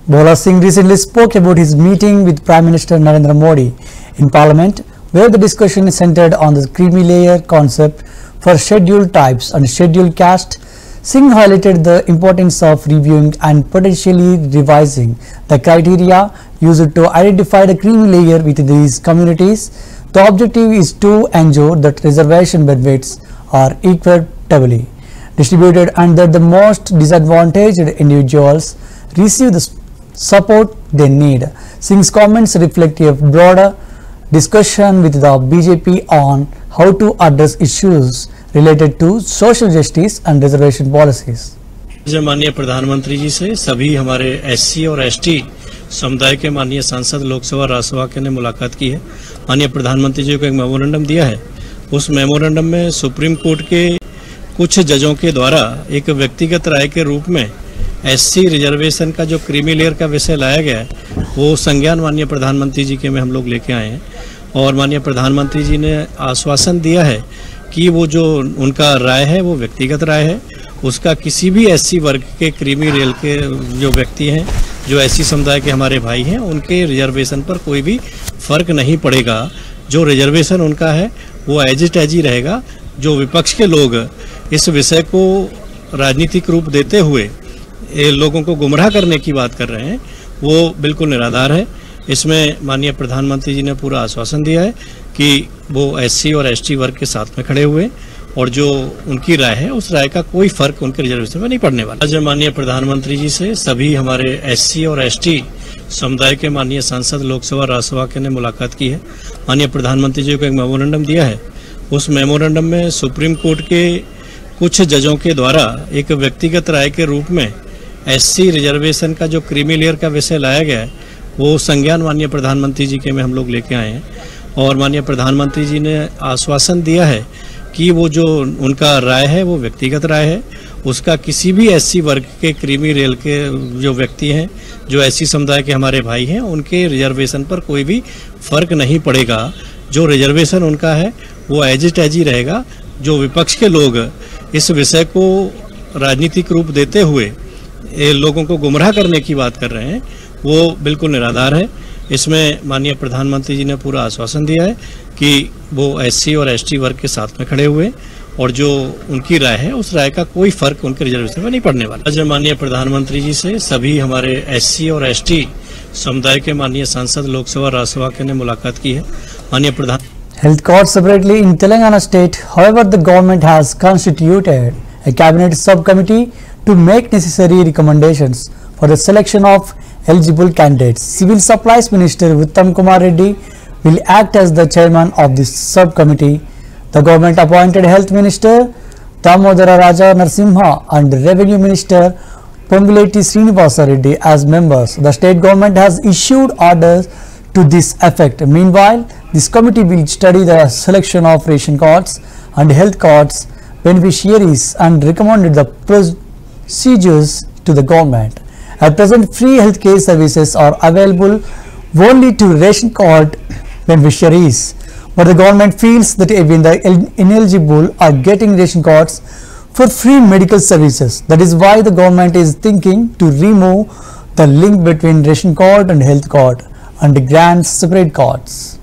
Bhola Singh recently spoke about his meeting with Prime Minister Narendra Modi in Parliament, where the discussion centered on the creamy layer concept for scheduled types and scheduled caste. Singh highlighted the importance of reviewing and potentially revising the criteria used to identify the creamy layer within these communities. The objective is to ensure that reservation benefits are equitably distributed and that the most disadvantaged individuals receive the support they need. Singh's comments reflect a broader discussion with the BJP on how to address issues related to social justice and reservation policies. माननीय प्रधानमंत्री जी से सभी हमारे SC और ST समुदाय के माननीय सांसद लोकसभा राज्यसभा के ने मुलाकात की है। माननीय प्रधानमंत्री जी को एक मेमोरेंडम दिया है। उस मेमोरेंडम में सुप्रीम कोर्ट के कुछ जजों के द्वारा एक व्यक्तिगत राय के रूप में एससी रिजर्वेशन का जो क्रीमी लेयर का विषय लाया गया है वो संज्ञान माननीय प्रधानमंत्री जी के में हम लोग लेके आए हैं और माननीय प्रधानमंत्री जी ने आश्वासन दिया है कि वो जो उनका राय है वो व्यक्तिगत राय है, उसका किसी भी एससी वर्ग के क्रीमी लेयर के जो व्यक्ति हैं, जो एससी समुदाय के हमारे भाई हैं, उनके रिजर्वेशन पर कोई भी फर्क नहीं पड़ेगा। जो रिजर्वेशन उनका है वो एज इट एज ही रहेगा। जो विपक्ष के लोग इस विषय को राजनीतिक रूप देते हुए लोगों को गुमराह करने की बात कर रहे हैं वो बिल्कुल निराधार है। इसमें माननीय प्रधानमंत्री जी ने पूरा आश्वासन दिया है कि वो एससी और एसटी वर्ग के साथ में खड़े हुए और जो उनकी राय है उस राय का कोई फर्क उनके रिजर्वेशन में नहीं पड़ने वाला। आज माननीय प्रधानमंत्री जी से सभी हमारे एससी और एसटी समुदाय के माननीय सांसद लोकसभा राज्यसभा के ने मुलाकात की है। माननीय प्रधानमंत्री जी को एक मेमोरेंडम दिया है। उस मेमोरेंडम में सुप्रीम कोर्ट के कुछ जजों के द्वारा एक व्यक्तिगत राय के रूप में एससी रिजर्वेशन का जो क्रीमी लेयर का विषय लाया गया है वो संज्ञान माननीय प्रधानमंत्री जी के में हम लोग लेके आए हैं और माननीय प्रधानमंत्री जी ने आश्वासन दिया है कि वो जो उनका राय है वो व्यक्तिगत राय है, उसका किसी भी एससी वर्ग के क्रीमी लेयर के जो व्यक्ति हैं, जो एससी समुदाय के हमारे भाई हैं, उनके रिजर्वेशन पर कोई भी फर्क नहीं पड़ेगा। जो रिजर्वेशन उनका है वो एज इट एज ही रहेगा। जो विपक्ष के लोग इस विषय को राजनीतिक रूप देते हुए लोगों को गुमराह करने की बात कर रहे हैं वो बिल्कुल निराधार है। इसमें माननीय प्रधानमंत्री जी ने पूरा आश्वासन दिया है कि वो एससी और एसटी वर्ग के साथ में खड़े हुए और जो उनकी राय है उस राय का कोई फर्क उनके रिजर्वेशन में नहीं पड़ने वाला। आज माननीय प्रधानमंत्री जी से सभी हमारे एससी और एसटी समुदाय के माननीय सांसद लोकसभा राज्यसभा के ने मुलाकात की है। माननीय प्रधान Health court separately in Telangana state. However, the government has constituted a cabinet subcommittee to make necessary recommendations for the selection of eligible candidates. Civil Supplies Minister Uttam Kumar Reddy will act as the chairman of this subcommittee. The government appointed Health Minister Damodara Raja Narasimha and Revenue Minister Ponguleti Srinivasa Reddy as members. The state government has issued orders to this effect. Meanwhile, this committee will study the selection of ration cards and health cards beneficiaries and recommended the procedures to the government. At present, free healthcare services are available only to ration card beneficiaries, but the government feels that even the ineligible are getting ration cards for free medical services. That is why the government is thinking to remove the link between ration card and health card and grant separate cards.